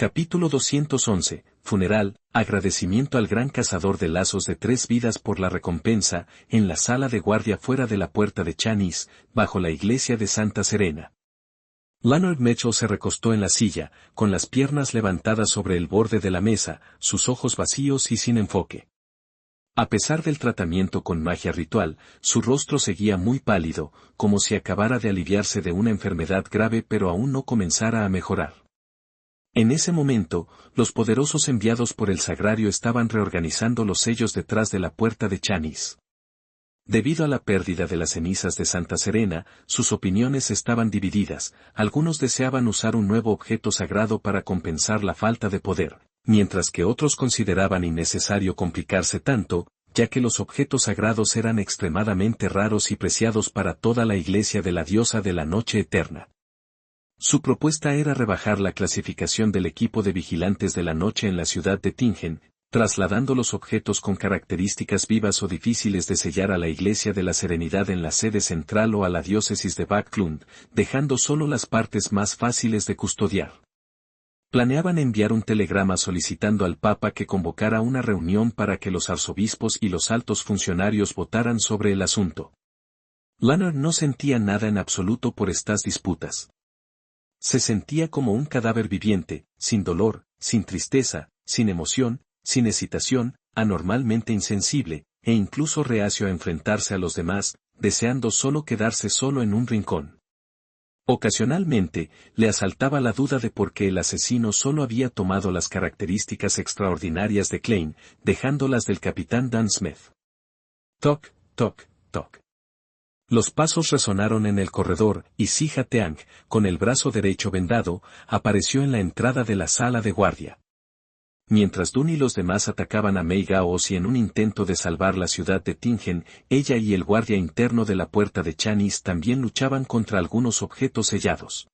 Capítulo 211, Funeral, agradecimiento al gran cazador de lazos de 3 vidas por la recompensa, en la sala de guardia fuera de la puerta de Chanis, bajo la iglesia de Santa Serena. Leonard Mitchell se recostó en la silla, con las piernas levantadas sobre el borde de la mesa, sus ojos vacíos y sin enfoque. A pesar del tratamiento con magia ritual, su rostro seguía muy pálido, como si acabara de aliviarse de una enfermedad grave pero aún no comenzara a mejorar. En ese momento, los poderosos enviados por el sagrario estaban reorganizando los sellos detrás de la puerta de Chanis. Debido a la pérdida de las cenizas de Santa Serena, sus opiniones estaban divididas, algunos deseaban usar un nuevo objeto sagrado para compensar la falta de poder, mientras que otros consideraban innecesario complicarse tanto, ya que los objetos sagrados eran extremadamente raros y preciados para toda la iglesia de la diosa de la noche eterna. Su propuesta era rebajar la clasificación del equipo de vigilantes de la noche en la ciudad de Tingen, trasladando los objetos con características vivas o difíciles de sellar a la Iglesia de la Serenidad en la sede central o a la diócesis de Backlund, dejando solo las partes más fáciles de custodiar. Planeaban enviar un telegrama solicitando al Papa que convocara una reunión para que los arzobispos y los altos funcionarios votaran sobre el asunto. Leonard no sentía nada en absoluto por estas disputas. Se sentía como un cadáver viviente, sin dolor, sin tristeza, sin emoción, sin hesitación, anormalmente insensible, e incluso reacio a enfrentarse a los demás, deseando solo quedarse solo en un rincón. Ocasionalmente, le asaltaba la duda de por qué el asesino solo había tomado las características extraordinarias de Klein, dejando las del capitán Dan Smith. Toc, toc, toc. Los pasos resonaron en el corredor, y Sija Teang, con el brazo derecho vendado, apareció en la entrada de la sala de guardia. Mientras Dun y los demás atacaban a Mei Gaozi en un intento de salvar la ciudad de Tingen, ella y el guardia interno de la puerta de Chanis también luchaban contra algunos objetos sellados.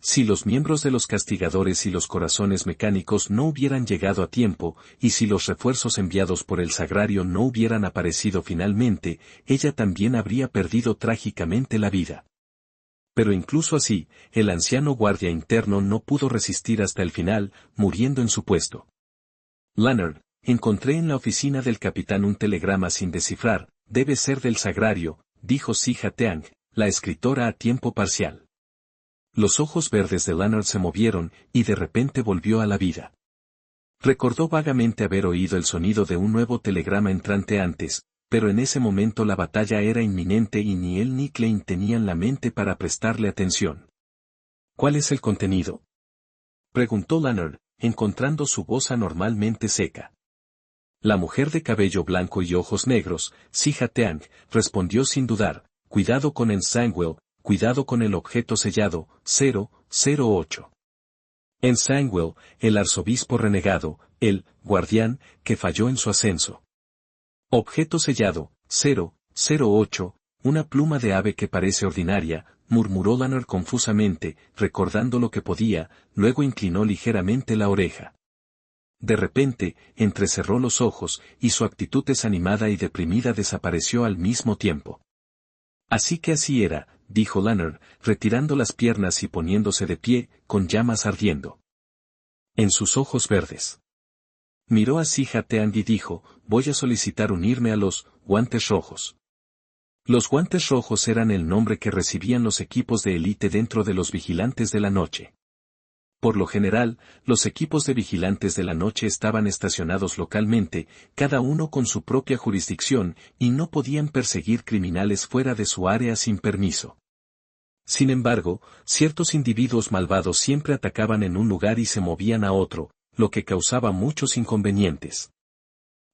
Si los miembros de los castigadores y los corazones mecánicos no hubieran llegado a tiempo, y si los refuerzos enviados por el sagrario no hubieran aparecido finalmente, ella también habría perdido trágicamente la vida. Pero incluso así, el anciano guardia interno no pudo resistir hasta el final, muriendo en su puesto. Leonard, encontré en la oficina del capitán un telegrama sin descifrar, debe ser del sagrario, dijo Sija Teang, la escritora a tiempo parcial. Los ojos verdes de Leonard se movieron, y de repente volvió a la vida. Recordó vagamente haber oído el sonido de un nuevo telegrama entrante antes, pero en ese momento la batalla era inminente y ni él ni Klein tenían la mente para prestarle atención. ¿Cuál es el contenido?, preguntó Leonard, encontrando su voz anormalmente seca. La mujer de cabello blanco y ojos negros, Sija Teang, respondió sin dudar, cuidado con Ensangwell, cuidado con el objeto sellado, 008. Ensangwell, el arzobispo renegado, el guardián, que falló en su ascenso. Objeto sellado, 008, una pluma de ave que parece ordinaria, murmuró Leonard confusamente, recordando lo que podía, luego inclinó ligeramente la oreja. De repente, entrecerró los ojos, y su actitud desanimada y deprimida desapareció al mismo tiempo. Así que así era, dijo Leonard, retirando las piernas y poniéndose de pie, con llamas ardiendo en sus ojos verdes. Miró a Sija Teang y dijo, voy a solicitar unirme a los guantes rojos. Los guantes rojos eran el nombre que recibían los equipos de élite dentro de los vigilantes de la noche. Por lo general, los equipos de vigilantes de la noche estaban estacionados localmente, cada uno con su propia jurisdicción, y no podían perseguir criminales fuera de su área sin permiso. Sin embargo, ciertos individuos malvados siempre atacaban en un lugar y se movían a otro, lo que causaba muchos inconvenientes.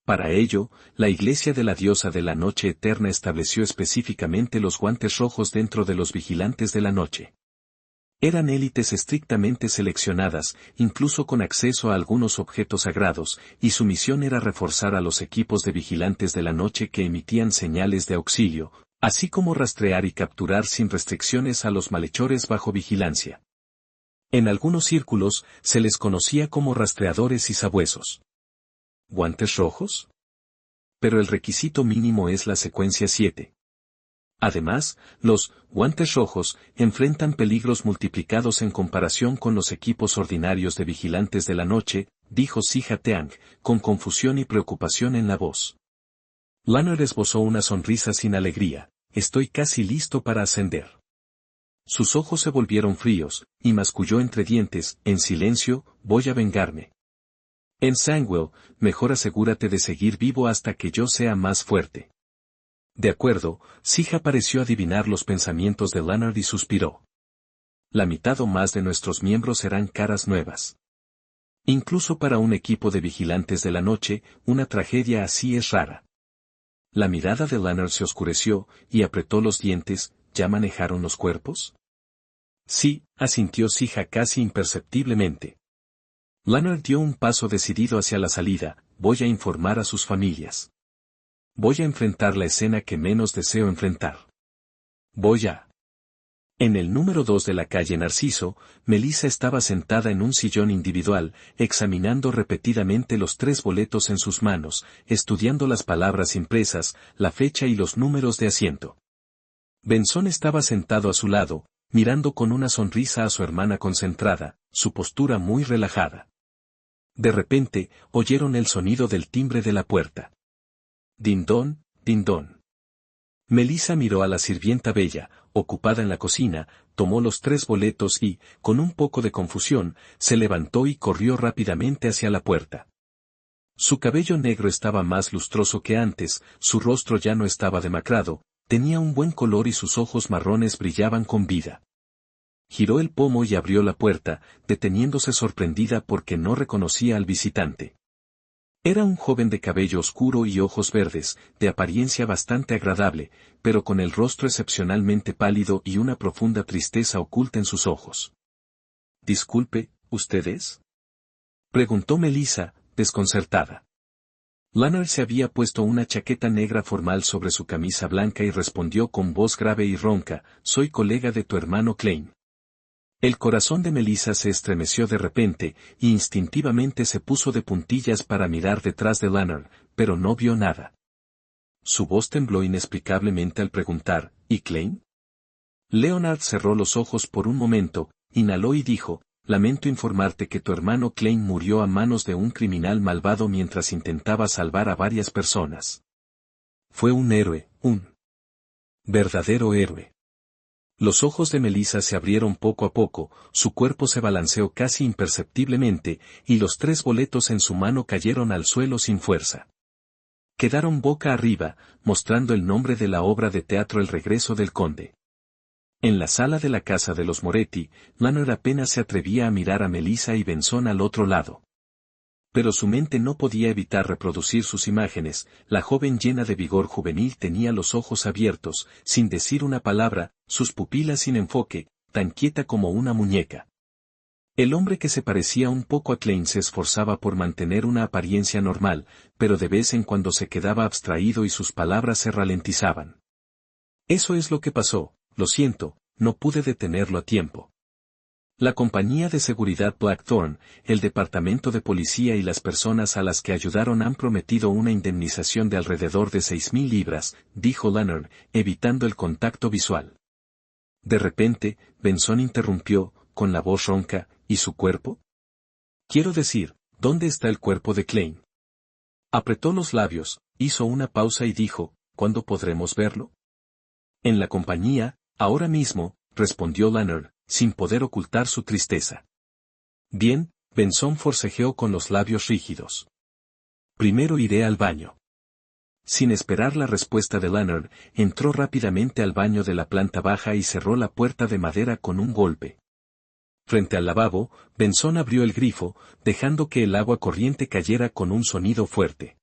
Para ello, la Iglesia de la Diosa de la Noche Eterna estableció específicamente los guantes rojos dentro de los vigilantes de la noche. Eran élites estrictamente seleccionadas, incluso con acceso a algunos objetos sagrados, y su misión era reforzar a los equipos de vigilantes de la noche que emitían señales de auxilio, así como rastrear y capturar sin restricciones a los malhechores bajo vigilancia. En algunos círculos, se les conocía como rastreadores y sabuesos. ¿Guantes rojos? Pero el requisito mínimo es la secuencia 7. Además, los guantes rojos enfrentan peligros multiplicados en comparación con los equipos ordinarios de vigilantes de la noche, dijo Sija Teang, con confusión y preocupación en la voz. Lanard esbozó una sonrisa sin alegría. Estoy casi listo para ascender. Sus ojos se volvieron fríos, y masculló entre dientes, en silencio, voy a vengarme. En Sangwell, mejor asegúrate de seguir vivo hasta que yo sea más fuerte. De acuerdo, Sija pareció adivinar los pensamientos de Lanard y suspiró. La mitad o más de nuestros miembros serán caras nuevas. Incluso para un equipo de vigilantes de la noche, una tragedia así es rara. La mirada de Lanard se oscureció, y apretó los dientes. ¿Ya manejaron los cuerpos? Sí, asintió Sija casi imperceptiblemente. Lanard dio un paso decidido hacia la salida. Voy a informar a sus familias. Voy a enfrentar la escena que menos deseo enfrentar. Voy a... En el número 2 de la calle Narciso, Melissa estaba sentada en un sillón individual, examinando repetidamente los 3 boletos en sus manos, estudiando las palabras impresas, la fecha y los números de asiento. Benson estaba sentado a su lado, mirando con una sonrisa a su hermana concentrada, su postura muy relajada. De repente, oyeron el sonido del timbre de la puerta. Din-don, din-don. Melissa miró a la sirvienta bella, ocupada en la cocina, tomó los 3 boletos y, con un poco de confusión, se levantó y corrió rápidamente hacia la puerta. Su cabello negro estaba más lustroso que antes, su rostro ya no estaba demacrado, tenía un buen color y sus ojos marrones brillaban con vida. Giró el pomo y abrió la puerta, deteniéndose sorprendida porque no reconocía al visitante. Era un joven de cabello oscuro y ojos verdes, de apariencia bastante agradable, pero con el rostro excepcionalmente pálido y una profunda tristeza oculta en sus ojos. Disculpe, ¿usted es? Preguntó Melissa, desconcertada. Lanard se había puesto una chaqueta negra formal sobre su camisa blanca y respondió con voz grave y ronca, soy colega de tu hermano Klein. El corazón de Melissa se estremeció de repente, y instintivamente se puso de puntillas para mirar detrás de Lanard, pero no vio nada. Su voz tembló inexplicablemente al preguntar, ¿y Klein? Leonard cerró los ojos por un momento, inhaló y dijo, lamento informarte que tu hermano Klein murió a manos de un criminal malvado mientras intentaba salvar a varias personas. Fue un héroe, un verdadero héroe. Los ojos de Melissa se abrieron poco a poco, su cuerpo se balanceó casi imperceptiblemente, y los 3 boletos en su mano cayeron al suelo sin fuerza. Quedaron boca arriba, mostrando el nombre de la obra de teatro El regreso del conde. En la sala de la casa de los Moretti, Lanard apenas se atrevía a mirar a Melissa y Benson al otro lado. Pero su mente no podía evitar reproducir sus imágenes, la joven llena de vigor juvenil tenía los ojos abiertos, sin decir una palabra, sus pupilas sin enfoque, tan quieta como una muñeca. El hombre que se parecía un poco a Klein se esforzaba por mantener una apariencia normal, pero de vez en cuando se quedaba abstraído y sus palabras se ralentizaban. Eso es lo que pasó, lo siento, no pude detenerlo a tiempo. La compañía de seguridad Blackthorn, el departamento de policía y las personas a las que ayudaron han prometido una indemnización de alrededor de 6,000 libras, dijo Lanard, evitando el contacto visual. De repente, Benson interrumpió, con la voz ronca, ¿y su cuerpo? Quiero decir, ¿dónde está el cuerpo de Klein? Apretó los labios, hizo una pausa y dijo, ¿cuándo podremos verlo? En la compañía, ahora mismo, respondió Lanard, sin poder ocultar su tristeza. Bien, Benson forcejeó con los labios rígidos. Primero iré al baño. Sin esperar la respuesta de Lanard, entró rápidamente al baño de la planta baja y cerró la puerta de madera con un golpe. Frente al lavabo, Benson abrió el grifo, dejando que el agua corriente cayera con un sonido fuerte.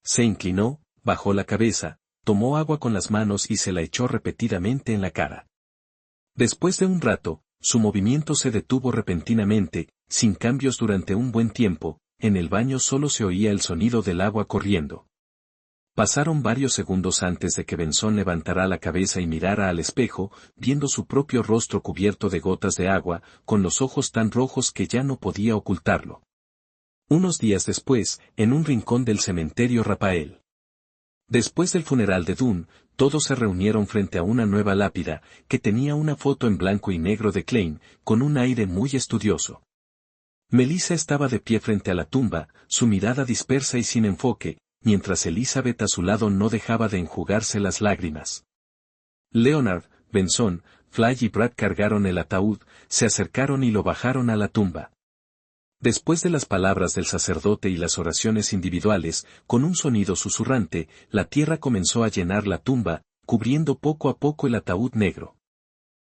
Se inclinó, bajó la cabeza, tomó agua con las manos y se la echó repetidamente en la cara. Después de un rato, su movimiento se detuvo repentinamente, sin cambios durante un buen tiempo, en el baño solo se oía el sonido del agua corriendo. Pasaron varios segundos antes de que Benson levantara la cabeza y mirara al espejo, viendo su propio rostro cubierto de gotas de agua, con los ojos tan rojos que ya no podía ocultarlo. Unos días después, en un rincón del cementerio Rafael. Después del funeral de Dunn, todos se reunieron frente a una nueva lápida, que tenía una foto en blanco y negro de Klein, con un aire muy estudioso. Melissa estaba de pie frente a la tumba, su mirada dispersa y sin enfoque, mientras Elizabeth a su lado no dejaba de enjugarse las lágrimas. Leonard, Benson, Fly y Brad cargaron el ataúd, se acercaron y lo bajaron a la tumba. Después de las palabras del sacerdote y las oraciones individuales, con un sonido susurrante, la tierra comenzó a llenar la tumba, cubriendo poco a poco el ataúd negro.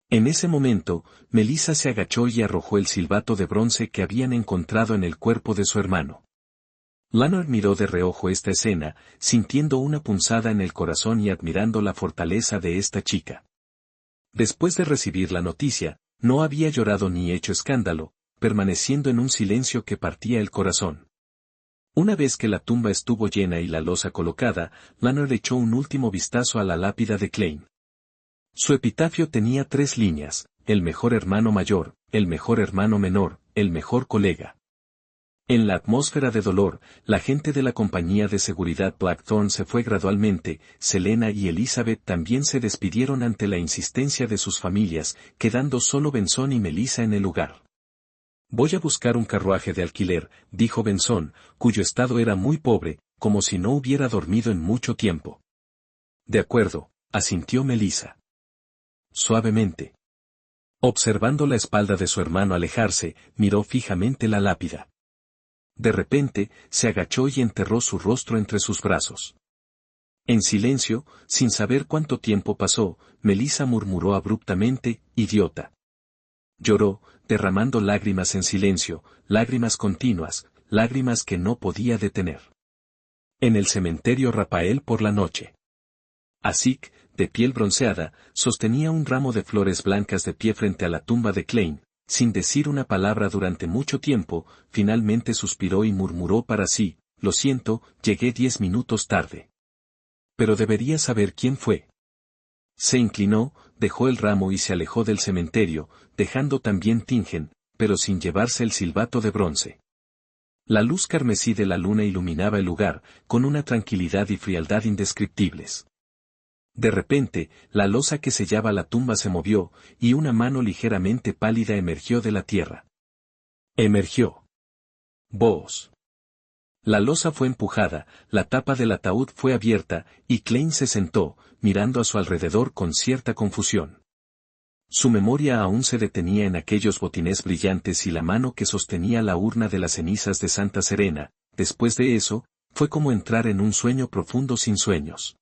En ese momento, Melissa se agachó y arrojó el silbato de bronce que habían encontrado en el cuerpo de su hermano. Leonard miró de reojo esta escena, sintiendo una punzada en el corazón y admirando la fortaleza de esta chica. Después de recibir la noticia, no había llorado ni hecho escándalo, permaneciendo en un silencio que partía el corazón. Una vez que la tumba estuvo llena y la losa colocada, Leonard echó un último vistazo a la lápida de Klein. Su epitafio tenía 3 líneas: el mejor hermano mayor, el mejor hermano menor, el mejor colega. En la atmósfera de dolor, la gente de la compañía de seguridad Blackthorn se fue gradualmente, Selena y Elizabeth también se despidieron ante la insistencia de sus familias, quedando solo Benson y Melissa en el lugar. «Voy a buscar un carruaje de alquiler», dijo Benson, cuyo estado era muy pobre, como si no hubiera dormido en mucho tiempo. «De acuerdo», asintió Melissa. Suavemente. Observando la espalda de su hermano alejarse, miró fijamente la lápida. De repente, se agachó y enterró su rostro entre sus brazos. En silencio, sin saber cuánto tiempo pasó, Melissa murmuró abruptamente: «Idiota». Lloró, derramando lágrimas en silencio, lágrimas continuas, lágrimas que no podía detener. En el cementerio Rafael por la noche. Asik, de piel bronceada, sostenía un ramo de flores blancas de pie frente a la tumba de Klein. Sin decir una palabra durante mucho tiempo, finalmente suspiró y murmuró para sí: «Lo siento, llegué 10 minutos tarde. Pero debería saber quién fue». Se inclinó, dejó el ramo y se alejó del cementerio, dejando también Tingen, pero sin llevarse el silbato de bronce. La luz carmesí de la luna iluminaba el lugar, con una tranquilidad y frialdad indescriptibles. De repente, la losa que sellaba la tumba se movió, y una mano ligeramente pálida emergió de la tierra. Emergió. Voz. La losa fue empujada, la tapa del ataúd fue abierta, y Klein se sentó, mirando a su alrededor con cierta confusión. Su memoria aún se detenía en aquellos botines brillantes y la mano que sostenía la urna de las cenizas de Santa Serena. Después de eso, fue como entrar en un sueño profundo sin sueños.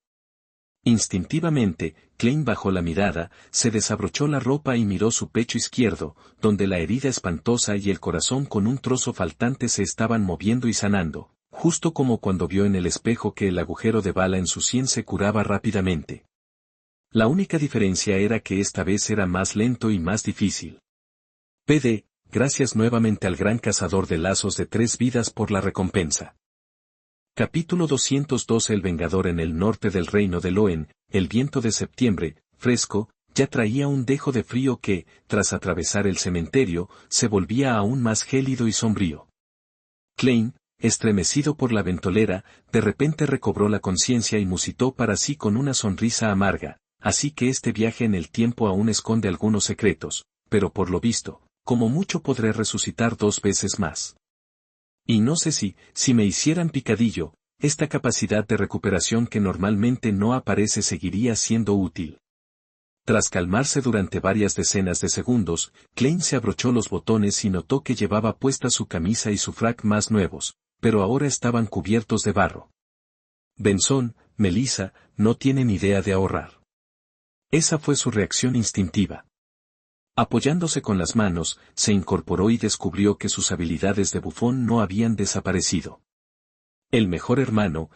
Instintivamente, Klein bajó la mirada, se desabrochó la ropa y miró su pecho izquierdo, donde la herida espantosa y el corazón con un trozo faltante se estaban moviendo y sanando, justo como cuando vio en el espejo que el agujero de bala en su sien se curaba rápidamente. La única diferencia era que esta vez era más lento y más difícil. PD, gracias nuevamente al gran cazador de lazos de 3 vidas por la recompensa. Capítulo 212. El Vengador. En el norte del reino de Loen, el viento de septiembre, fresco, ya traía un dejo de frío que, tras atravesar el cementerio, se volvía aún más gélido y sombrío. Klein, estremecido por la ventolera, de repente recobró la conciencia y musitó para sí con una sonrisa amarga: «Así que este viaje en el tiempo aún esconde algunos secretos, pero por lo visto, como mucho podré resucitar 2 veces más. Y no sé si me hicieran picadillo, esta capacidad de recuperación que normalmente no aparece seguiría siendo útil». Tras calmarse durante varias decenas de segundos, Klein se abrochó los botones y notó que llevaba puesta su camisa y su frac más nuevos, pero ahora estaban cubiertos de barro. Benson, Melissa, no tienen idea de ahorrar. Esa fue su reacción instintiva. Apoyándose con las manos, se incorporó y descubrió que sus habilidades de bufón no habían desaparecido. El mejor hermano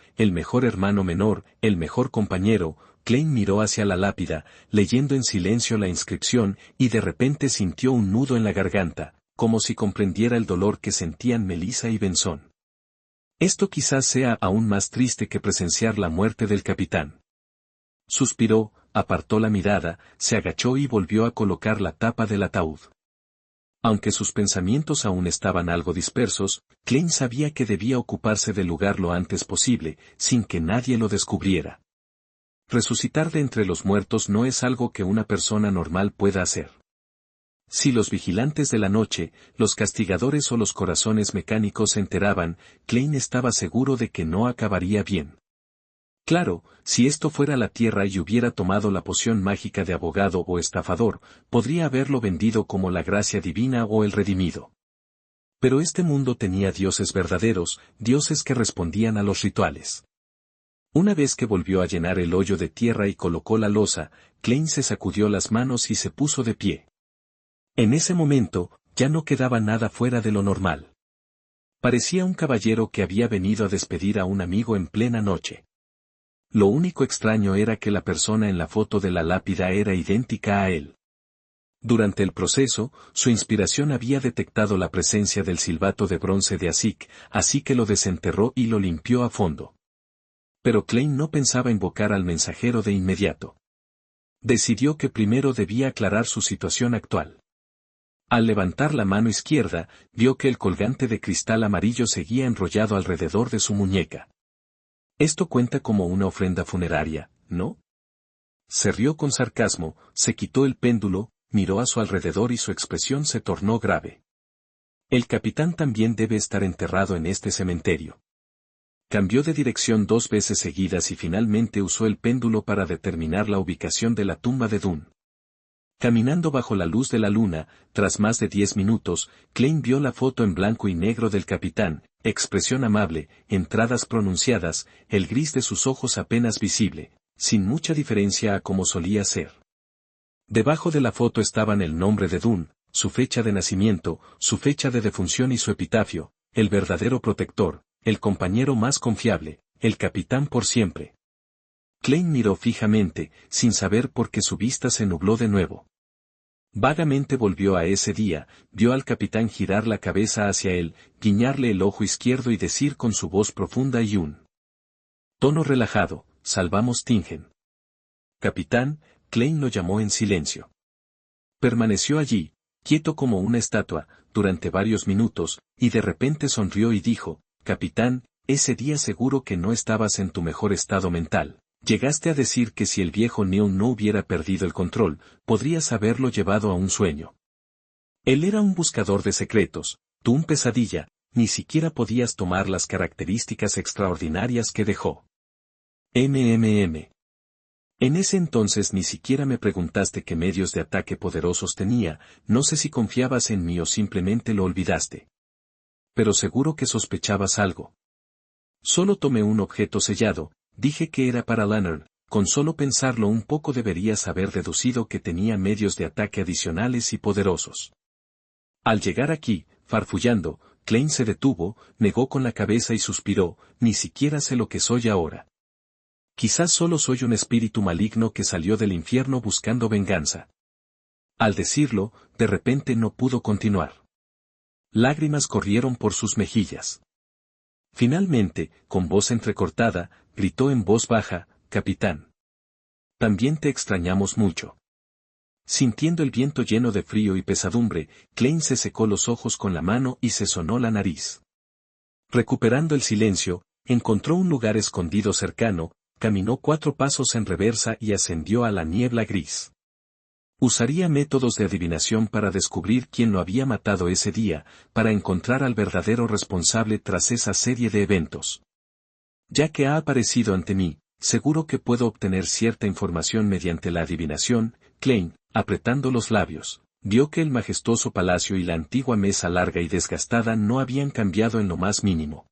menor, el mejor compañero. Klein miró hacia la lápida, leyendo en silencio la inscripción, y de repente sintió un nudo en la garganta, como si comprendiera el dolor que sentían Melissa y Benson. Esto quizás sea aún más triste que presenciar la muerte del capitán. Suspiró, apartó la mirada, se agachó y volvió a colocar la tapa del ataúd. Aunque sus pensamientos aún estaban algo dispersos, Klein sabía que debía ocuparse del lugar lo antes posible, sin que nadie lo descubriera. Resucitar de entre los muertos no es algo que una persona normal pueda hacer. Si los vigilantes de la noche, los castigadores o los corazones mecánicos se enteraban, Klein estaba seguro de que no acabaría bien. Claro, si esto fuera la Tierra y hubiera tomado la poción mágica de abogado o estafador, podría haberlo vendido como la gracia divina o el redimido. Pero este mundo tenía dioses verdaderos, dioses que respondían a los rituales. Una vez que volvió a llenar el hoyo de tierra y colocó la losa, Klein se sacudió las manos y se puso de pie. En ese momento, ya no quedaba nada fuera de lo normal. Parecía un caballero que había venido a despedir a un amigo en plena noche. Lo único extraño era que la persona en la foto de la lápida era idéntica a él. Durante el proceso, su inspiración había detectado la presencia del silbato de bronce de Asik, así que lo desenterró y lo limpió a fondo. Pero Klein no pensaba invocar al mensajero de inmediato. Decidió que primero debía aclarar su situación actual. Al levantar la mano izquierda, vio que el colgante de cristal amarillo seguía enrollado alrededor de su muñeca. Esto cuenta como una ofrenda funeraria, ¿no? Se rió con sarcasmo, se quitó el péndulo, miró a su alrededor y su expresión se tornó grave. El capitán también debe estar enterrado en este cementerio. Cambió de dirección 2 veces seguidas y finalmente usó el péndulo para determinar la ubicación de la tumba de Dunn. Caminando bajo la luz de la luna, tras más de 10 minutos, Klein vio la foto en blanco y negro del capitán, expresión amable, entradas pronunciadas, el gris de sus ojos apenas visible, sin mucha diferencia a como solía ser. Debajo de la foto estaban el nombre de Dunn, su fecha de nacimiento, su fecha de defunción y su epitafio, el verdadero protector, el compañero más confiable, el capitán por siempre. Klein miró fijamente, sin saber por qué su vista se nubló de nuevo. Vagamente volvió a ese día, vio al capitán girar la cabeza hacia él, guiñarle el ojo izquierdo y decir con su voz profunda y un tono relajado, salvamos Tingen. Capitán, Klein lo llamó en silencio. Permaneció allí, quieto como una estatua, durante varios minutos, y de repente sonrió y dijo, capitán, ese día seguro que no estabas en tu mejor estado mental. Llegaste a decir que si el viejo Neil no hubiera perdido el control, podrías haberlo llevado a un sueño. Él era un buscador de secretos, tú un pesadilla, ni siquiera podías tomar las características extraordinarias que dejó. En ese entonces ni siquiera me preguntaste qué medios de ataque poderosos tenía, no sé si confiabas en mí o simplemente lo olvidaste. Pero seguro que sospechabas algo. Solo tomé un objeto sellado. Dije que era para Leonard, con solo pensarlo un poco deberías haber deducido que tenía medios de ataque adicionales y poderosos. Al llegar aquí, farfullando, Klein se detuvo, negó con la cabeza y suspiró, ni siquiera sé lo que soy ahora. Quizás solo soy un espíritu maligno que salió del infierno buscando venganza. Al decirlo, de repente no pudo continuar. Lágrimas corrieron por sus mejillas. Finalmente, con voz entrecortada, gritó en voz baja, capitán. También te extrañamos mucho. Sintiendo el viento lleno de frío y pesadumbre, Klein se secó los ojos con la mano y se sonó la nariz. Recuperando el silencio, encontró un lugar escondido cercano, caminó 4 pasos en reversa y ascendió a la niebla gris. Usaría métodos de adivinación para descubrir quién lo había matado ese día, para encontrar al verdadero responsable tras esa serie de eventos. Ya que ha aparecido ante mí, seguro que puedo obtener cierta información mediante la adivinación. Klein, apretando los labios, vio que el majestuoso palacio y la antigua mesa larga y desgastada no habían cambiado en lo más mínimo.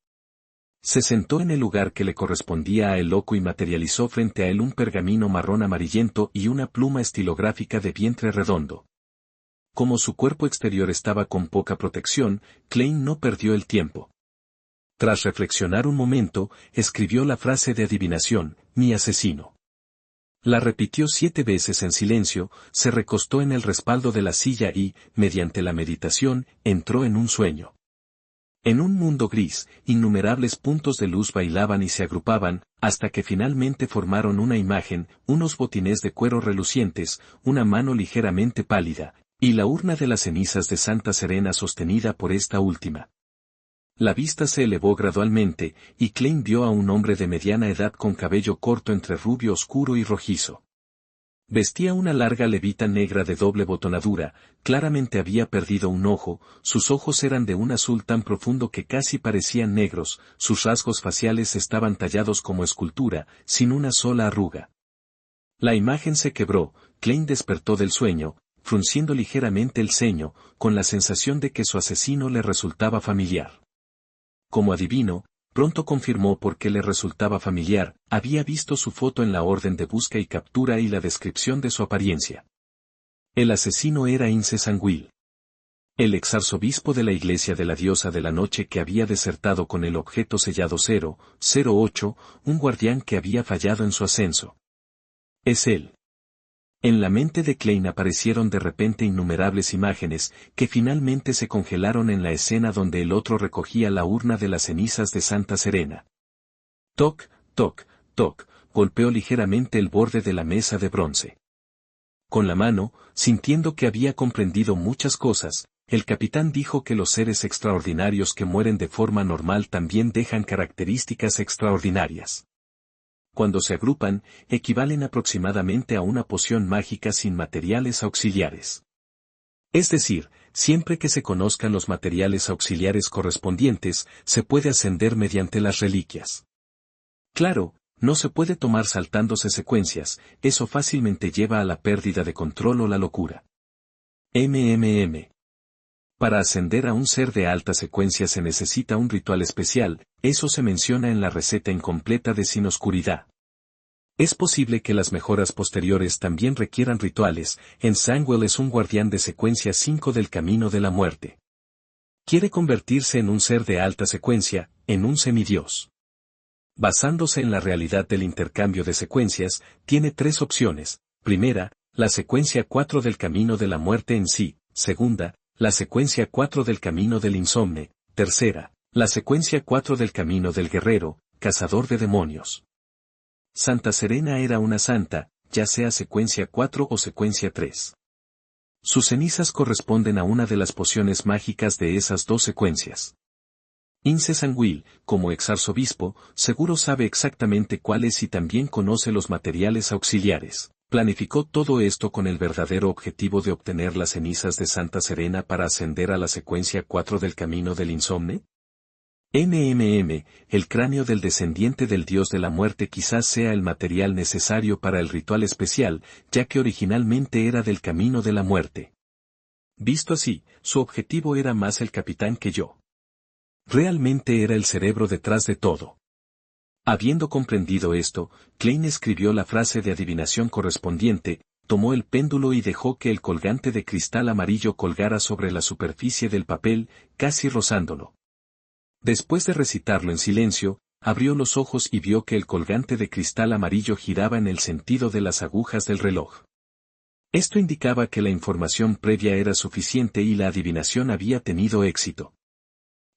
Se sentó en el lugar que le correspondía a él loco y materializó frente a él un pergamino marrón amarillento y una pluma estilográfica de vientre redondo. Como su cuerpo exterior estaba con poca protección, Klein no perdió el tiempo. Tras reflexionar un momento, escribió la frase de adivinación, mi asesino. La repitió 7 veces en silencio, se recostó en el respaldo de la silla y, mediante la meditación, entró en un sueño. En un mundo gris, innumerables puntos de luz bailaban y se agrupaban, hasta que finalmente formaron una imagen, unos botines de cuero relucientes, una mano ligeramente pálida, y la urna de las cenizas de Santa Serena sostenida por esta última. La vista se elevó gradualmente, y Klein vio a un hombre de mediana edad con cabello corto entre rubio oscuro y rojizo. Vestía una larga levita negra de doble botonadura, claramente había perdido un ojo, sus ojos eran de un azul tan profundo que casi parecían negros, sus rasgos faciales estaban tallados como escultura, sin una sola arruga. La imagen se quebró, Klein despertó del sueño, frunciendo ligeramente el ceño, con la sensación de que su asesino le resultaba familiar. Como adivino, pronto confirmó por qué le resultaba familiar, había visto su foto en la orden de busca y captura y la descripción de su apariencia. El asesino era Ince Sanguil, el exarzobispo de la iglesia de la diosa de la noche que había desertado con el objeto sellado 008, un guardián que había fallado en su ascenso. Es él. En la mente de Klein aparecieron de repente innumerables imágenes, que finalmente se congelaron en la escena donde el otro recogía la urna de las cenizas de Santa Serena. Toc, toc, toc, golpeó ligeramente el borde de la mesa de bronce. Con la mano, sintiendo que había comprendido muchas cosas, el capitán dijo que los seres extraordinarios que mueren de forma normal también dejan características extraordinarias. Cuando se agrupan, equivalen aproximadamente a una poción mágica sin materiales auxiliares. Es decir, siempre que se conozcan los materiales auxiliares correspondientes, se puede ascender mediante las reliquias. Claro, no se puede tomar saltándose secuencias, eso fácilmente lleva a la pérdida de control o la locura. Para ascender a un ser de alta secuencia se necesita un ritual especial, eso se menciona en la receta incompleta de Sin Oscuridad. Es posible que las mejoras posteriores también requieran rituales, Ensangwell es un guardián de secuencia 5 del camino de la muerte. Quiere convertirse en un ser de alta secuencia, en un semidios. Basándose en la realidad del intercambio de secuencias, tiene tres opciones. Primera, la secuencia 4 del camino de la muerte en sí. Segunda, la secuencia 4 del camino del insomne. Tercera, la secuencia 4 del camino del guerrero, cazador de demonios. Santa Serena era una santa, ya sea secuencia 4 o secuencia 3. Sus cenizas corresponden a una de las pociones mágicas de esas dos secuencias. Ince Sanguil, como exarzobispo, seguro sabe exactamente cuáles y también conoce los materiales auxiliares. Planificó todo esto con el verdadero objetivo de obtener las cenizas de Santa Serena para ascender a la secuencia 4 del camino del insomne. El cráneo del descendiente del dios de la muerte quizás sea el material necesario para el ritual especial, ya que originalmente era del camino de la muerte. Visto así, su objetivo era más el capitán que yo. Realmente era el cerebro detrás de todo. Habiendo comprendido esto, Klein escribió la frase de adivinación correspondiente, tomó el péndulo y dejó que el colgante de cristal amarillo colgara sobre la superficie del papel, casi rozándolo. Después de recitarlo en silencio, abrió los ojos y vio que el colgante de cristal amarillo giraba en el sentido de las agujas del reloj. Esto indicaba que la información previa era suficiente y la adivinación había tenido éxito.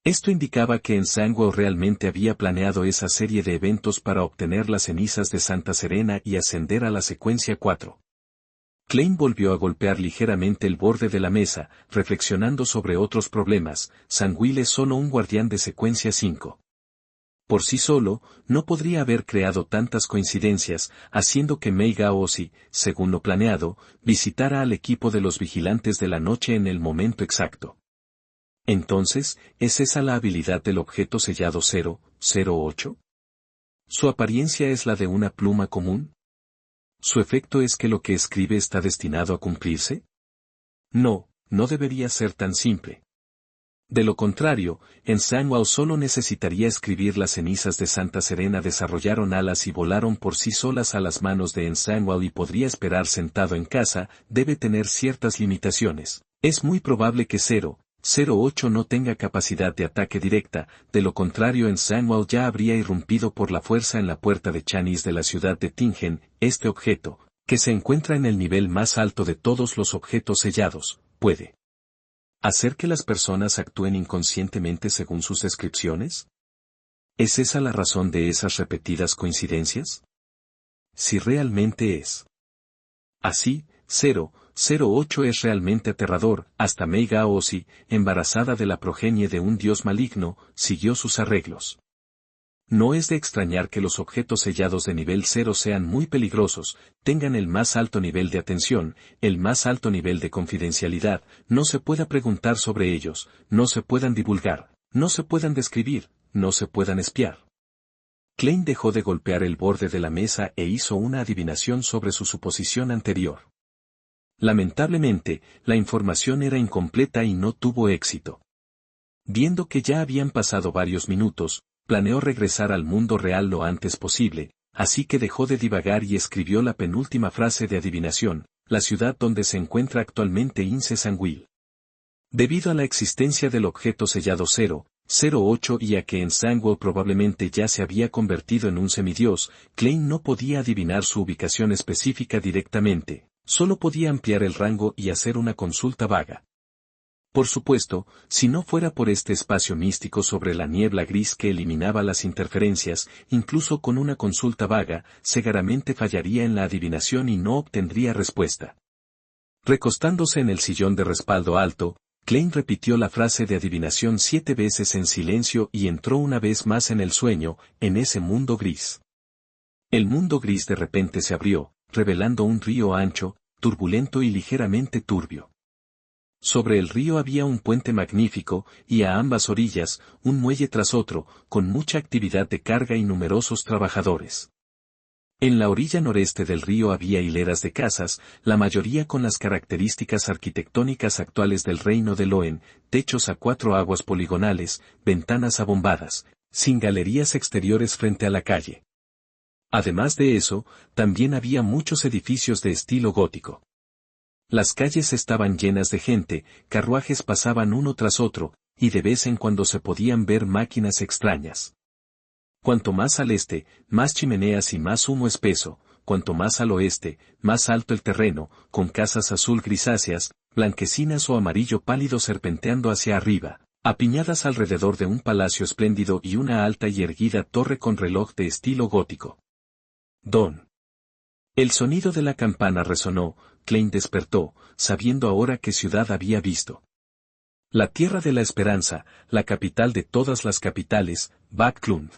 Esto indicaba que Ensangwell realmente había planeado esa serie de eventos para obtener las cenizas de Santa Serena y ascender a la secuencia 4. Klein volvió a golpear ligeramente el borde de la mesa, reflexionando sobre otros problemas. Sanguil es solo un guardián de secuencia 5. Por sí solo, no podría haber creado tantas coincidencias, haciendo que Mei Gaozi, según lo planeado, visitara al equipo de los vigilantes de la noche en el momento exacto. Entonces, ¿es esa la habilidad del objeto sellado 008? ¿Su apariencia es la de una pluma común? ¿Su efecto es que lo que escribe está destinado a cumplirse? No, no debería ser tan simple. De lo contrario, Ensangwell solo necesitaría escribir las cenizas de Santa Serena desarrollaron alas y volaron por sí solas a las manos de Ensangwell y podría esperar sentado en casa, debe tener ciertas limitaciones. Es muy probable que 008 no tenga capacidad de ataque directa, de lo contrario Ensangwell ya habría irrumpido por la fuerza en la puerta de Chanis de la ciudad de Tingen. Este objeto, que se encuentra en el nivel más alto de todos los objetos sellados, puede ¿hacer que las personas actúen inconscientemente según sus descripciones? ¿Es esa la razón de esas repetidas coincidencias? Si realmente es así, 008 es realmente aterrador. Hasta Mei Gaozi, embarazada de la progenie de un dios maligno, siguió sus arreglos. No es de extrañar que los objetos sellados de nivel 0 sean muy peligrosos, tengan el más alto nivel de atención, el más alto nivel de confidencialidad, no se pueda preguntar sobre ellos, no se puedan divulgar, no se puedan describir, no se puedan espiar. Klein dejó de golpear el borde de la mesa e hizo una adivinación sobre su suposición anterior. Lamentablemente, la información era incompleta y no tuvo éxito. Viendo que ya habían pasado varios minutos, planeó regresar al mundo real lo antes posible, así que dejó de divagar y escribió la penúltima frase de adivinación, la ciudad donde se encuentra actualmente Ince Sanguil. Debido a la existencia del objeto sellado 008 y a que en Sangwell probablemente ya se había convertido en un semidios, Klein no podía adivinar su ubicación específica directamente, solo podía ampliar el rango y hacer una consulta vaga. Por supuesto, si no fuera por este espacio místico sobre la niebla gris que eliminaba las interferencias, incluso con una consulta vaga, cegaramente fallaría en la adivinación y no obtendría respuesta. Recostándose en el sillón de respaldo alto, Klein repitió la frase de adivinación 7 veces en silencio y entró una vez más en el sueño, en ese mundo gris. El mundo gris de repente se abrió, revelando un río ancho, turbulento y ligeramente turbio. Sobre el río había un puente magnífico, y a ambas orillas, un muelle tras otro, con mucha actividad de carga y numerosos trabajadores. En la orilla noreste del río había hileras de casas, la mayoría con las características arquitectónicas actuales del reino de Loen, techos a 4 aguas poligonales, ventanas abombadas, sin galerías exteriores frente a la calle. Además de eso, también había muchos edificios de estilo gótico. Las calles estaban llenas de gente, carruajes pasaban uno tras otro, y de vez en cuando se podían ver máquinas extrañas. Cuanto más al este, más chimeneas y más humo espeso, cuanto más al oeste, más alto el terreno, con casas azul grisáceas, blanquecinas o amarillo pálido serpenteando hacia arriba, apiñadas alrededor de un palacio espléndido y una alta y erguida torre con reloj de estilo gótico. Don. El sonido de la campana resonó. Klein despertó, sabiendo ahora qué ciudad había visto. La Tierra de la Esperanza, la capital de todas las capitales, Backlund.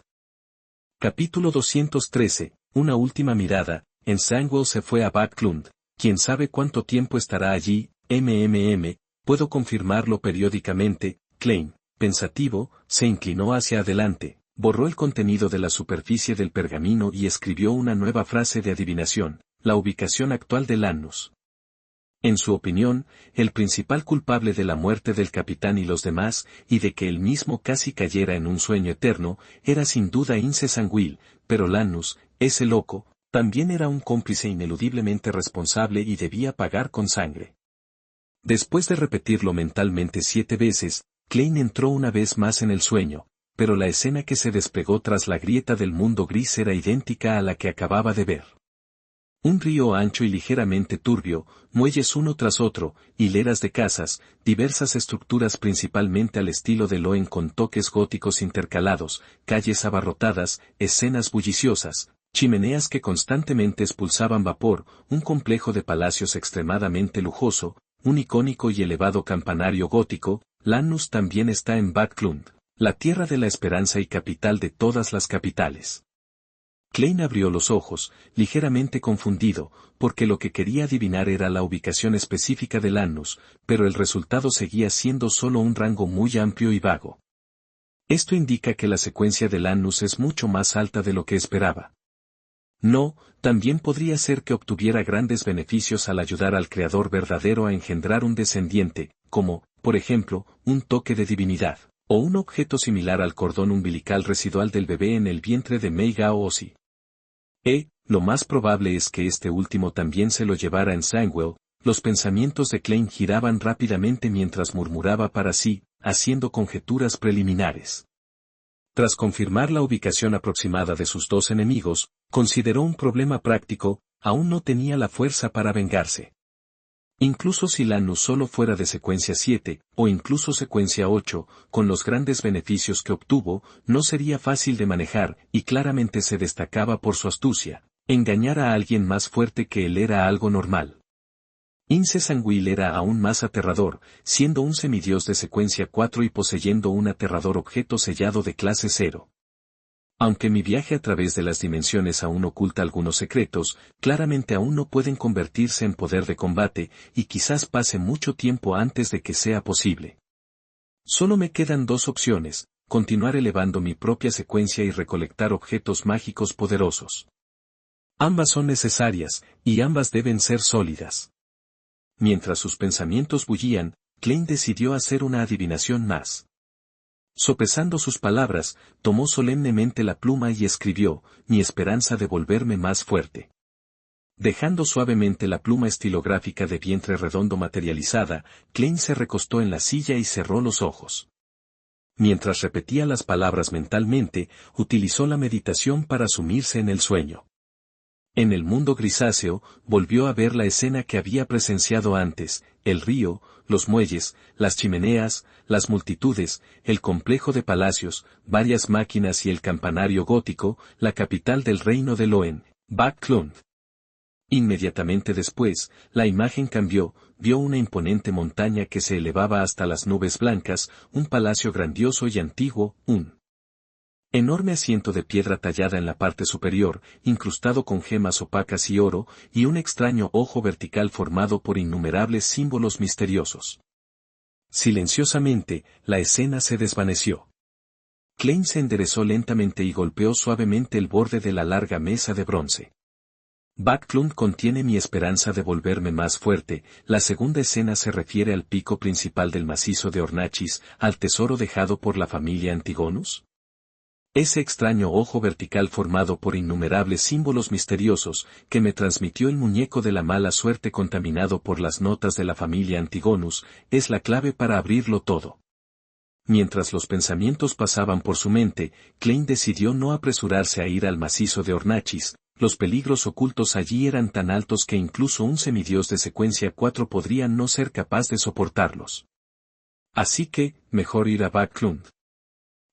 Capítulo 213, una última mirada. En Sangwell se fue a Backlund, quién sabe cuánto tiempo estará allí. Puedo confirmarlo periódicamente. Klein, pensativo, se inclinó hacia adelante, borró el contenido de la superficie del pergamino y escribió una nueva frase de adivinación, la ubicación actual de Lannus. En su opinión, el principal culpable de la muerte del capitán y los demás, y de que él mismo casi cayera en un sueño eterno, era sin duda Ince Sanguil, pero Lannus, ese loco, también era un cómplice ineludiblemente responsable y debía pagar con sangre. Después de repetirlo mentalmente 7 veces, Klein entró una vez más en el sueño, pero la escena que se desplegó tras la grieta del mundo gris era idéntica a la que acababa de ver. Un río ancho y ligeramente turbio, muelles uno tras otro, hileras de casas, diversas estructuras principalmente al estilo de Loen con toques góticos intercalados, calles abarrotadas, escenas bulliciosas, chimeneas que constantemente expulsaban vapor, un complejo de palacios extremadamente lujoso, un icónico y elevado campanario gótico. Lannus también está en Backlund, la tierra de la esperanza y capital de todas las capitales. Klein abrió los ojos, ligeramente confundido, porque lo que quería adivinar era la ubicación específica de Lannus, pero el resultado seguía siendo solo un rango muy amplio y vago. Esto indica que la secuencia de Lannus es mucho más alta de lo que esperaba. No, también podría ser que obtuviera grandes beneficios al ayudar al Creador verdadero a engendrar un descendiente, como, por ejemplo, un toque de divinidad, o un objeto similar al cordón umbilical residual del bebé en el vientre de Mei Gaozi. Lo más probable es que este último también se lo llevara en Sangwell. Los pensamientos de Klein giraban rápidamente mientras murmuraba para sí, haciendo conjeturas preliminares. Tras confirmar la ubicación aproximada de sus dos enemigos, consideró un problema práctico: aún no tenía la fuerza para vengarse. Incluso si Lannus solo fuera de secuencia 7, o incluso secuencia 8, con los grandes beneficios que obtuvo, no sería fácil de manejar, y claramente se destacaba por su astucia. Engañar a alguien más fuerte que él era algo normal. Ince Sanguil era aún más aterrador, siendo un semidios de secuencia 4 y poseyendo un aterrador objeto sellado de clase 0. Aunque mi viaje a través de las dimensiones aún oculta algunos secretos, claramente aún no pueden convertirse en poder de combate, y quizás pase mucho tiempo antes de que sea posible. Solo me quedan dos opciones: continuar elevando mi propia secuencia y recolectar objetos mágicos poderosos. Ambas son necesarias, y ambas deben ser sólidas. Mientras sus pensamientos bullían, Klein decidió hacer una adivinación más. Sopesando sus palabras, tomó solemnemente la pluma y escribió: mi esperanza de volverme más fuerte. Dejando suavemente la pluma estilográfica de vientre redondo materializada, Klein se recostó en la silla y cerró los ojos. Mientras repetía las palabras mentalmente, utilizó la meditación para sumirse en el sueño. En el mundo grisáceo, volvió a ver la escena que había presenciado antes: el río, los muelles, las chimeneas, las multitudes, el complejo de palacios, varias máquinas y el campanario gótico, la capital del reino de Loen, Bak-Klund. Inmediatamente después, la imagen cambió, vio una imponente montaña que se elevaba hasta las nubes blancas, un palacio grandioso y antiguo, un enorme asiento de piedra tallada en la parte superior, incrustado con gemas opacas y oro, y un extraño ojo vertical formado por innumerables símbolos misteriosos. Silenciosamente, la escena se desvaneció. Klein se enderezó lentamente y golpeó suavemente el borde de la larga mesa de bronce. Bak-Klund contiene mi esperanza de volverme más fuerte. La segunda escena se refiere al pico principal del macizo de Ornachis, al tesoro dejado por la familia Antigonus. Ese extraño ojo vertical formado por innumerables símbolos misteriosos, que me transmitió el muñeco de la mala suerte contaminado por las notas de la familia Antigonus, es la clave para abrirlo todo. Mientras los pensamientos pasaban por su mente, Klein decidió no apresurarse a ir al macizo de Ornachis. Los peligros ocultos allí eran tan altos que incluso un semidios de secuencia 4 podría no ser capaz de soportarlos. Así que, mejor ir a Bak-Klund.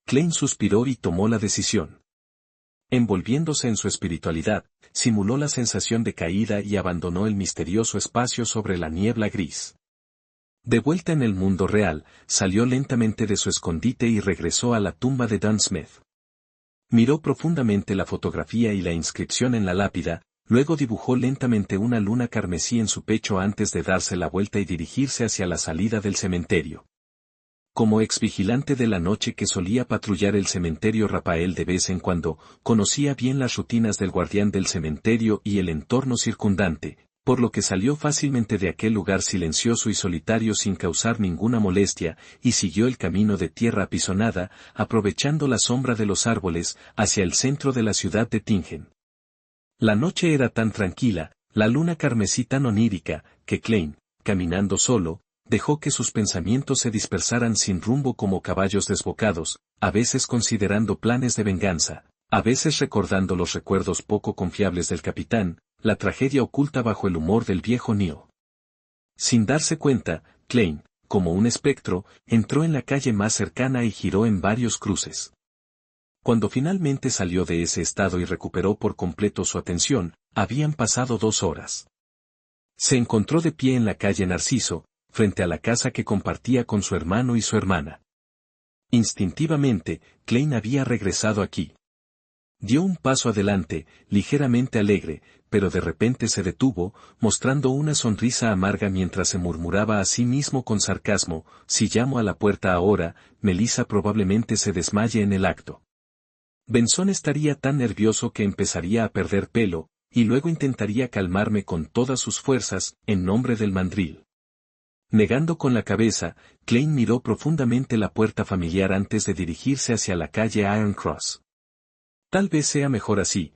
Klein suspiró y tomó la decisión. Envolviéndose en su espiritualidad, simuló la sensación de caída y abandonó el misterioso espacio sobre la niebla gris. De vuelta en el mundo real, salió lentamente de su escondite y regresó a la tumba de Dan Smith. Miró profundamente la fotografía y la inscripción en la lápida, luego dibujó lentamente una luna carmesí en su pecho antes de darse la vuelta y dirigirse hacia la salida del cementerio. Como exvigilante de la noche que solía patrullar el cementerio Rafael de vez en cuando, conocía bien las rutinas del guardián del cementerio y el entorno circundante, por lo que salió fácilmente de aquel lugar silencioso y solitario sin causar ninguna molestia, y siguió el camino de tierra apisonada, aprovechando la sombra de los árboles, hacia el centro de la ciudad de Tingen. La noche era tan tranquila, la luna carmesí tan onírica, que Klein, caminando solo, dejó que sus pensamientos se dispersaran sin rumbo como caballos desbocados, a veces considerando planes de venganza, a veces recordando los recuerdos poco confiables del capitán, la tragedia oculta bajo el humor del viejo Neo. Sin darse cuenta, Klein, como un espectro, entró en la calle más cercana y giró en varios cruces. Cuando finalmente salió de ese estado y recuperó por completo su atención, habían pasado 2 horas. Se encontró de pie en la calle Narciso, frente a la casa que compartía con su hermano y su hermana. Instintivamente, Klein había regresado aquí. Dio un paso adelante, ligeramente alegre, pero de repente se detuvo, mostrando una sonrisa amarga mientras se murmuraba a sí mismo con sarcasmo: si llamo a la puerta ahora, Melissa probablemente se desmaye en el acto. Benson estaría tan nervioso que empezaría a perder pelo, y luego intentaría calmarme con todas sus fuerzas, en nombre del mandril. Negando con la cabeza, Klein miró profundamente la puerta familiar antes de dirigirse hacia la calle Iron Cross. Tal vez sea mejor así,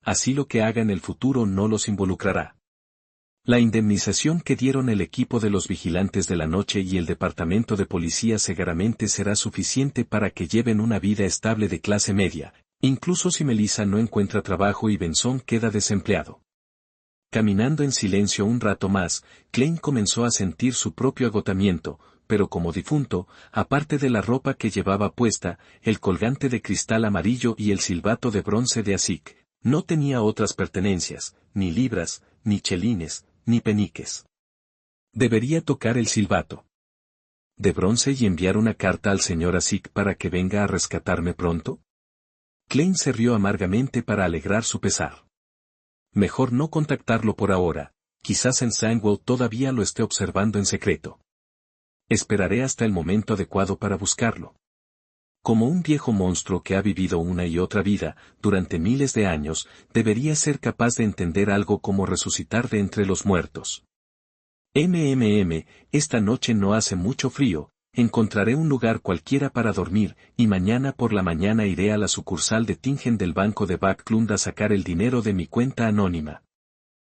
así lo que haga en el futuro no los involucrará. La indemnización que dieron el equipo de los vigilantes de la noche y el departamento de policía seguramente será suficiente para que lleven una vida estable de clase media, incluso si Melissa no encuentra trabajo y Benson queda desempleado. Caminando en silencio un rato más, Klein comenzó a sentir su propio agotamiento, pero como difunto, aparte de la ropa que llevaba puesta, el colgante de cristal amarillo y el silbato de bronce de Asik, no tenía otras pertenencias, ni libras, ni chelines, ni peniques. Debería tocar el silbato de bronce y enviar una carta al señor Asik para que venga a rescatarme pronto. Klein se rió amargamente para alegrar su pesar. Mejor no contactarlo por ahora, quizás en Sandwell todavía lo esté observando en secreto. Esperaré hasta el momento adecuado para buscarlo. Como un viejo monstruo que ha vivido una y otra vida, durante miles de años, debería ser capaz de entender algo como resucitar de entre los muertos. Esta noche no hace mucho frío, encontraré un lugar cualquiera para dormir, y mañana por la mañana iré a la sucursal de Tingen del banco de Backlund a sacar el dinero de mi cuenta anónima.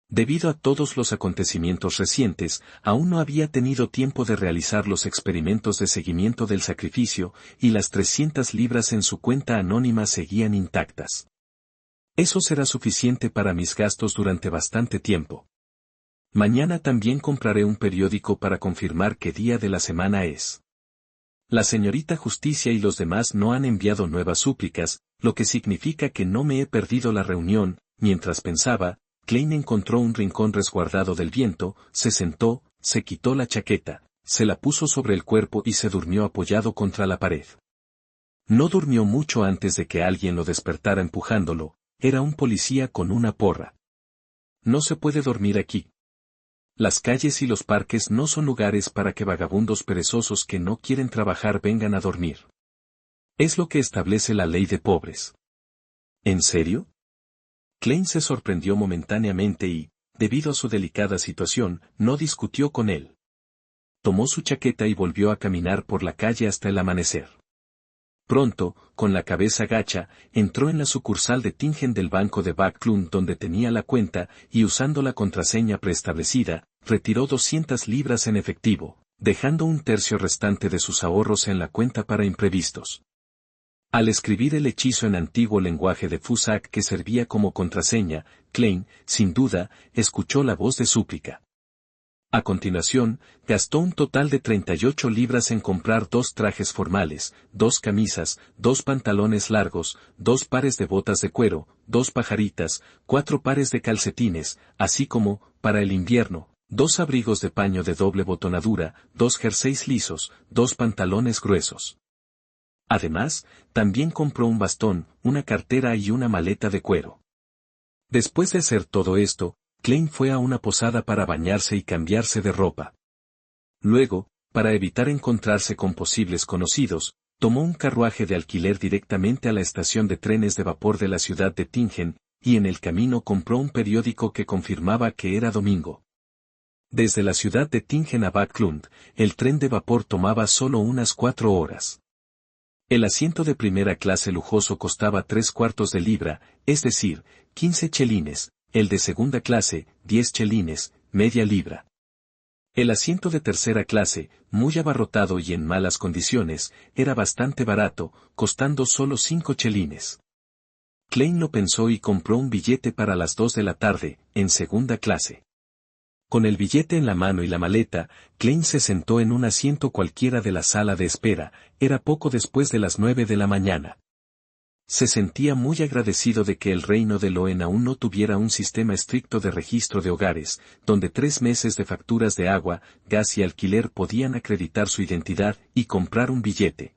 Debido a todos los acontecimientos recientes, aún no había tenido tiempo de realizar los experimentos de seguimiento del sacrificio, y las 300 libras en su cuenta anónima seguían intactas. Eso será suficiente para mis gastos durante bastante tiempo. Mañana también compraré un periódico para confirmar qué día de la semana es. La señorita Justicia y los demás no han enviado nuevas súplicas, lo que significa que no me he perdido la reunión. Mientras pensaba, Klein encontró un rincón resguardado del viento, se sentó, se quitó la chaqueta, se la puso sobre el cuerpo y se durmió apoyado contra la pared. No durmió mucho antes de que alguien lo despertara empujándolo, era un policía con una porra. No se puede dormir aquí. Las calles y los parques no son lugares para que vagabundos perezosos que no quieren trabajar vengan a dormir. Es lo que establece la ley de pobres. ¿En serio? Klein se sorprendió momentáneamente y, debido a su delicada situación, no discutió con él. Tomó su chaqueta y volvió a caminar por la calle hasta el amanecer. Pronto, con la cabeza gacha, entró en la sucursal de Tingen del banco de Backlund donde tenía la cuenta y usando la contraseña preestablecida, retiró 200 libras en efectivo, dejando un tercio restante de sus ahorros en la cuenta para imprevistos. Al escribir el hechizo en antiguo lenguaje de Fusak que servía como contraseña, Klein, sin duda, escuchó la voz de súplica. A continuación, gastó un total de 38 libras en comprar 2 trajes formales, 2 camisas, 2 pantalones largos, 2 pares de botas de cuero, 2 pajaritas, 4 pares de calcetines, así como, para el invierno, 2 abrigos de paño de doble botonadura, 2 jerseys lisos, 2 pantalones gruesos. Además, también compró un bastón, una cartera y una maleta de cuero. Después de hacer todo esto, Klein fue a una posada para bañarse y cambiarse de ropa. Luego, para evitar encontrarse con posibles conocidos, tomó un carruaje de alquiler directamente a la estación de trenes de vapor de la ciudad de Tingen, y en el camino compró un periódico que confirmaba que era domingo. Desde la ciudad de Tingen a Backlund, el tren de vapor tomaba solo unas 4 horas. El asiento de primera clase lujoso costaba 3/4 de libra, es decir, 15 chelines, el de segunda clase, 10 chelines, media libra. El asiento de tercera clase, muy abarrotado y en malas condiciones, era bastante barato, costando solo 5 chelines. Klein lo pensó y compró un billete para las 2 de la tarde, en segunda clase. Con el billete en la mano y la maleta, Klein se sentó en un asiento cualquiera de la sala de espera, era poco después de las 9 de la mañana. Se sentía muy agradecido de que el reino de Loen aún no tuviera un sistema estricto de registro de hogares, donde 3 meses de facturas de agua, gas y alquiler podían acreditar su identidad y comprar un billete.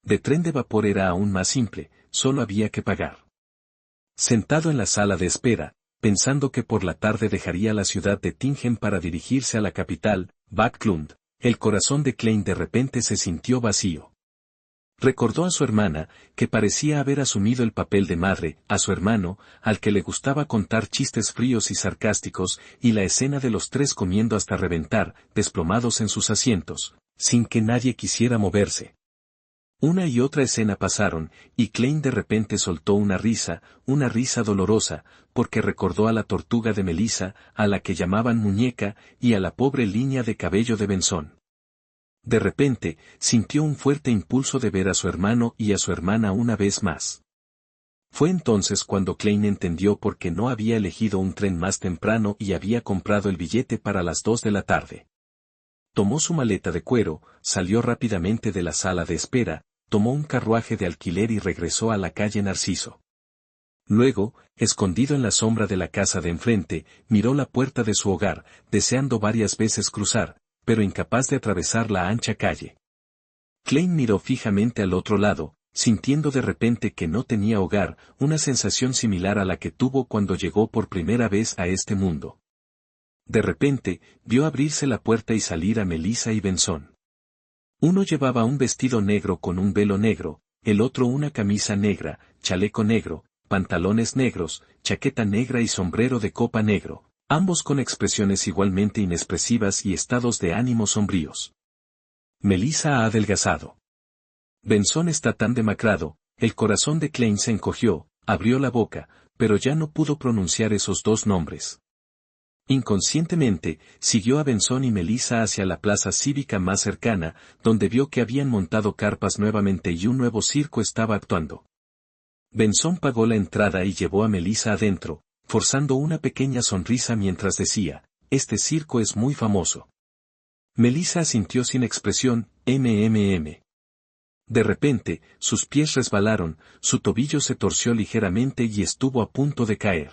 De tren de vapor era aún más simple, solo había que pagar. Sentado en la sala de espera, pensando que por la tarde dejaría la ciudad de Tingen para dirigirse a la capital, Backlund, el corazón de Klein de repente se sintió vacío. Recordó a su hermana, que parecía haber asumido el papel de madre, a su hermano, al que le gustaba contar chistes fríos y sarcásticos, y la escena de los 3 comiendo hasta reventar, desplomados en sus asientos, sin que nadie quisiera moverse. Una y otra escena pasaron, y Klein de repente soltó una risa dolorosa, porque recordó a la tortuga de Melissa, a la que llamaban muñeca, y a la pobre línea de cabello de Benzón. De repente, sintió un fuerte impulso de ver a su hermano y a su hermana una vez más. Fue entonces cuando Klein entendió por qué no había elegido un tren más temprano y había comprado el billete para las 2 de la tarde. Tomó su maleta de cuero, salió rápidamente de la sala de espera, tomó un carruaje de alquiler y regresó a la calle Narciso. Luego, escondido en la sombra de la casa de enfrente, miró la puerta de su hogar, deseando varias veces cruzar, pero incapaz de atravesar la ancha calle. Klein miró fijamente al otro lado, sintiendo de repente que no tenía hogar, una sensación similar a la que tuvo cuando llegó por primera vez a este mundo. De repente, vio abrirse la puerta y salir a Melissa y Benson. Uno llevaba un vestido negro con un velo negro, el otro una camisa negra, chaleco negro, pantalones negros, chaqueta negra y sombrero de copa negro, ambos con expresiones igualmente inexpresivas y estados de ánimo sombríos. Melissa ha adelgazado. Benson está tan demacrado, el corazón de Klein se encogió, abrió la boca, pero ya no pudo pronunciar esos dos nombres. Inconscientemente, siguió a Benson y Melissa hacia la plaza cívica más cercana, donde vio que habían montado carpas nuevamente y un nuevo circo estaba actuando. Benson pagó la entrada y llevó a Melissa adentro, forzando una pequeña sonrisa mientras decía, «Este circo es muy famoso». Melissa asintió sin expresión, «MMM». De repente, sus pies resbalaron, su tobillo se torció ligeramente y estuvo a punto de caer.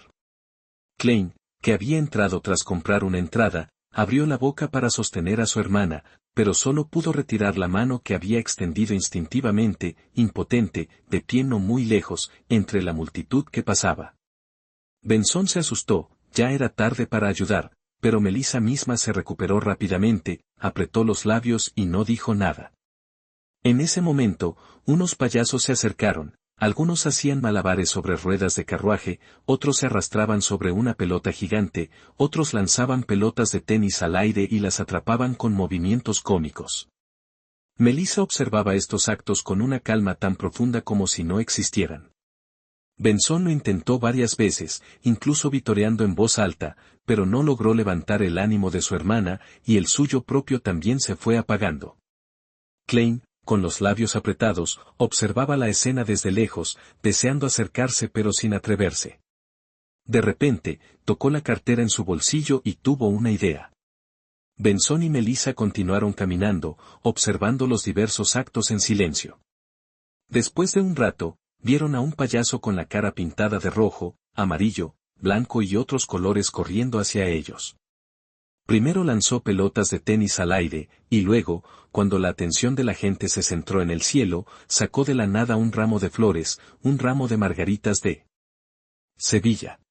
Klein, que había entrado tras comprar una entrada, abrió la boca para sostener a su hermana, pero solo pudo retirar la mano que había extendido instintivamente, impotente, de pie no muy lejos, entre la multitud que pasaba. Benson se asustó, ya era tarde para ayudar, pero Melissa misma se recuperó rápidamente, apretó los labios y no dijo nada. En ese momento, unos payasos se acercaron. Algunos hacían malabares sobre ruedas de carruaje, otros se arrastraban sobre una pelota gigante, otros lanzaban pelotas de tenis al aire y las atrapaban con movimientos cómicos. Melissa observaba estos actos con una calma tan profunda como si no existieran. Benson lo intentó varias veces, incluso vitoreando en voz alta, pero no logró levantar el ánimo de su hermana, y el suyo propio también se fue apagando. Klein, con los labios apretados, observaba la escena desde lejos, deseando acercarse pero sin atreverse. De repente, tocó la cartera en su bolsillo y tuvo una idea. Benson y Melissa continuaron caminando, observando los diversos actos en silencio. Después de un rato, vieron a un payaso con la cara pintada de rojo, amarillo, blanco y otros colores corriendo hacia ellos. Primero lanzó pelotas de tenis al aire, y luego, cuando la atención de la gente se centró en el cielo, sacó de la nada un ramo de flores, un ramo de margaritas de Sevilla.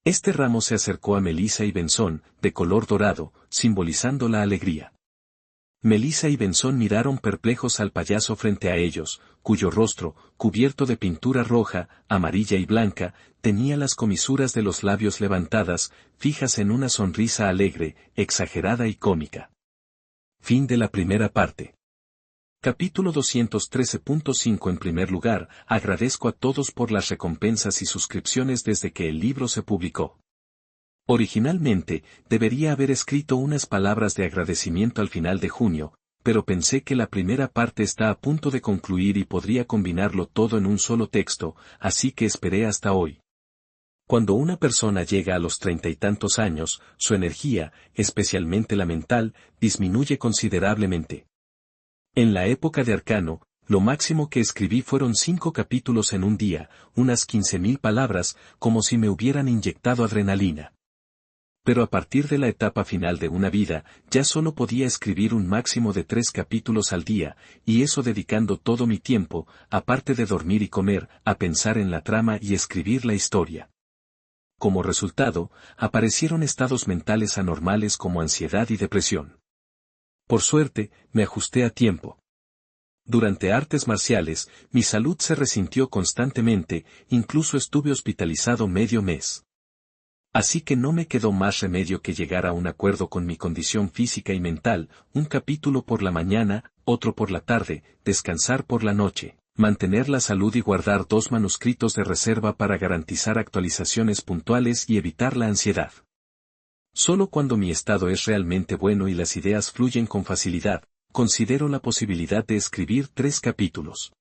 Este ramo se acercó a Melissa y Benson, de color dorado, simbolizando la alegría. Melissa y Benson miraron perplejos al payaso frente a ellos, cuyo rostro, cubierto de pintura roja, amarilla y blanca, tenía las comisuras de los labios levantadas, fijas en una sonrisa alegre, exagerada y cómica. Fin de la primera parte. Capítulo 213.5. En primer lugar, agradezco a todos por las recompensas y suscripciones desde que el libro se publicó. Originalmente, debería haber escrito unas palabras de agradecimiento al final de junio, pero pensé que la primera parte está a punto de concluir y podría combinarlo todo en un solo texto, así que esperé hasta hoy. Cuando una persona llega a los 30 y tantos años, su energía, especialmente la mental, disminuye considerablemente. En la época de Arcano, lo máximo que escribí fueron 5 capítulos en un día, unas 15.000 palabras, como si me hubieran inyectado adrenalina. Pero a partir de la etapa final de una vida, ya solo podía escribir un máximo de 3 capítulos al día, y eso dedicando todo mi tiempo, aparte de dormir y comer, a pensar en la trama y escribir la historia. Como resultado, aparecieron estados mentales anormales como ansiedad y depresión. Por suerte, me ajusté a tiempo. Durante artes marciales, mi salud se resintió constantemente, incluso estuve hospitalizado medio mes. Así que no me quedó más remedio que llegar a un acuerdo con mi condición física y mental, un capítulo por la mañana, otro por la tarde, descansar por la noche, mantener la salud y guardar 2 manuscritos de reserva para garantizar actualizaciones puntuales y evitar la ansiedad. Solo cuando mi estado es realmente bueno y las ideas fluyen con facilidad, considero la posibilidad de escribir 3 capítulos.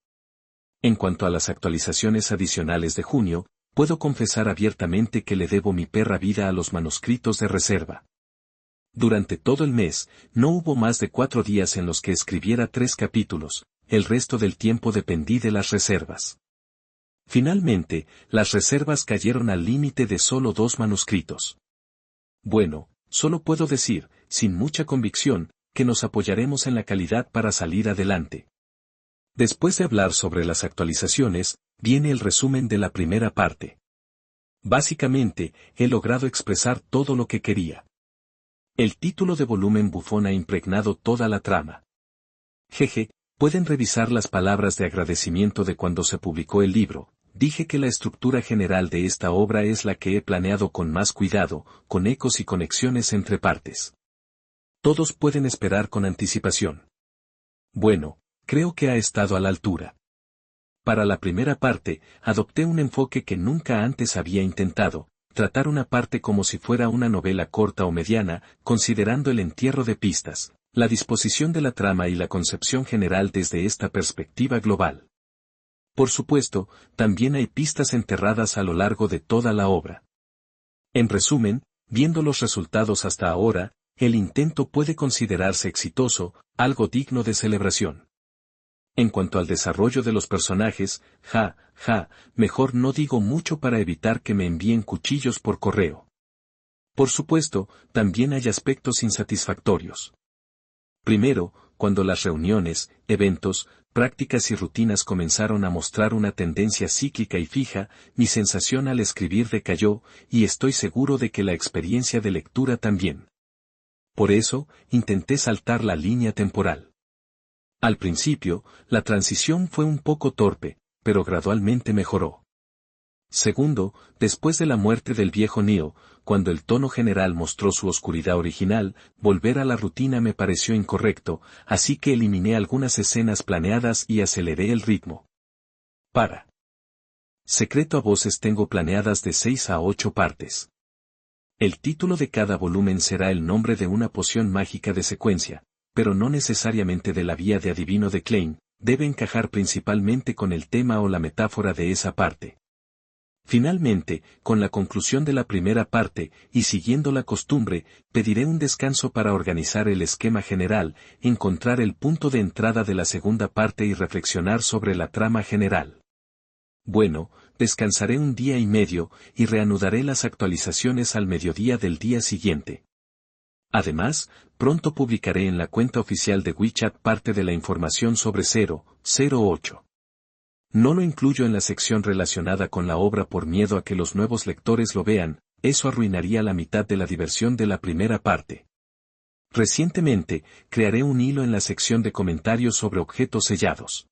En cuanto a las actualizaciones adicionales de junio, puedo confesar abiertamente que le debo mi perra vida a los manuscritos de reserva. Durante todo el mes, no hubo más de 4 días en los que escribiera 3 capítulos, el resto del tiempo dependí de las reservas. Finalmente, las reservas cayeron al límite de solo 2 manuscritos. Bueno, solo puedo decir, sin mucha convicción, que nos apoyaremos en la calidad para salir adelante. Después de hablar sobre las actualizaciones, viene el resumen de la primera parte. Básicamente, he logrado expresar todo lo que quería. El título de volumen bufón ha impregnado toda la trama. Jeje, pueden revisar las palabras de agradecimiento de cuando se publicó el libro. Dije que la estructura general de esta obra es la que he planeado con más cuidado, con ecos y conexiones entre partes. Todos pueden esperar con anticipación. Bueno, creo que ha estado a la altura. Para la primera parte, adopté un enfoque que nunca antes había intentado, tratar una parte como si fuera una novela corta o mediana, considerando el entierro de pistas, la disposición de la trama y la concepción general desde esta perspectiva global. Por supuesto, también hay pistas enterradas a lo largo de toda la obra. En resumen, viendo los resultados hasta ahora, el intento puede considerarse exitoso, algo digno de celebración. En cuanto al desarrollo de los personajes, mejor no digo mucho para evitar que me envíen cuchillos por correo. Por supuesto, también hay aspectos insatisfactorios. Primero, cuando las reuniones, eventos, prácticas y rutinas comenzaron a mostrar una tendencia cíclica y fija, mi sensación al escribir decayó, y estoy seguro de que la experiencia de lectura también. Por eso, intenté saltar la línea temporal. Al principio, la transición fue un poco torpe, pero gradualmente mejoró. Segundo, después de la muerte del viejo Neo, cuando el tono general mostró su oscuridad original, volver a la rutina me pareció incorrecto, así que eliminé algunas escenas planeadas y aceleré el ritmo. Para Secreto a voces tengo planeadas de 6 a 8 partes. El título de cada volumen será el nombre de una poción mágica de secuencia, pero no necesariamente de la vía de adivino de Klein, debe encajar principalmente con el tema o la metáfora de esa parte. Finalmente, con la conclusión de la primera parte, y siguiendo la costumbre, pediré un descanso para organizar el esquema general, encontrar el punto de entrada de la segunda parte y reflexionar sobre la trama general. Bueno, descansaré un día y medio, y reanudaré las actualizaciones al mediodía del día siguiente. Además, pronto publicaré en la cuenta oficial de WeChat parte de la información sobre 008. No lo incluyo en la sección relacionada con la obra por miedo a que los nuevos lectores lo vean, eso arruinaría la mitad de la diversión de la primera parte. Recientemente, crearé un hilo en la sección de comentarios sobre objetos sellados.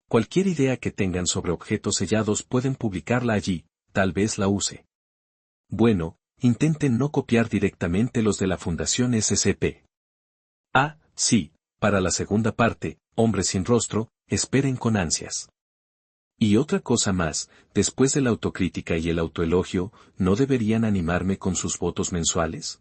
Cualquier idea que tengan sobre objetos sellados pueden publicarla allí, tal vez la use. Bueno, intenten no copiar directamente los de la Fundación SCP. Sí, para la segunda parte, Hombre sin rostro, esperen con ansias. Y otra cosa más, después de la autocrítica y el autoelogio, ¿no deberían animarme con sus votos mensuales?